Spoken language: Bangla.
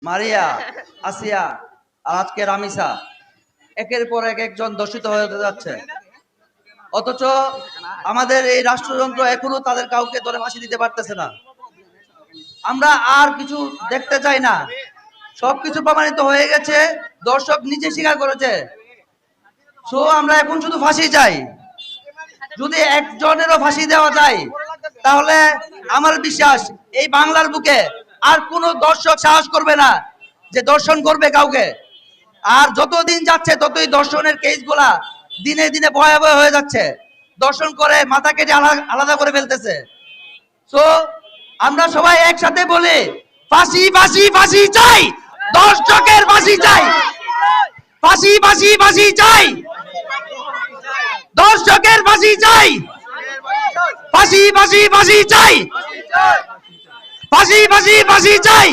মারিয়া, আসিয়া আর আজকে রামিসা একের পর এক একজন দর্শিত হয়ে যাচ্ছে, অথচ আমাদের এই রাষ্ট্রযন্ত্র এখনো তাদের কাউকে ধরে ফাঁসি দিতে পারতেছে না। আমরা আর কিছু দেখতে চাই না, সবকিছু প্রমাণিত হয়ে গেছে, দর্শক নিজে স্বীকার করেছে। সো আমরা এখন শুধু ফাঁসি চাই। যদি একজনেরও ফাঁসি দেওয়া যায় তাহলে আমার বিশ্বাস এই বাংলার বুকে আর কোনো দর্শক সাহস করবে না যে দর্শন করবে কাউকে। আর যতদিন যাচ্ছে ততই দর্শনের কেসগুলা দিনে দিনে ভয়াবহ হয়ে যাচ্ছে, দর্শন করে মাথা কেটে আলাদা করে ফেলতেছে। সো আমরা সবাই একসাথে বলি ফাঁসি ফাঁসি ফাঁসি চাই, দর্শকের ফাঁসি চাই, ফাঁসি ফাঁসি ফাঁসি চাই, দর্শকের ফাঁসি চাই, ফাঁসি ফাঁসি ফাঁসি চাই, ফাঁসি ফাঁসি ফাঁসি চাই।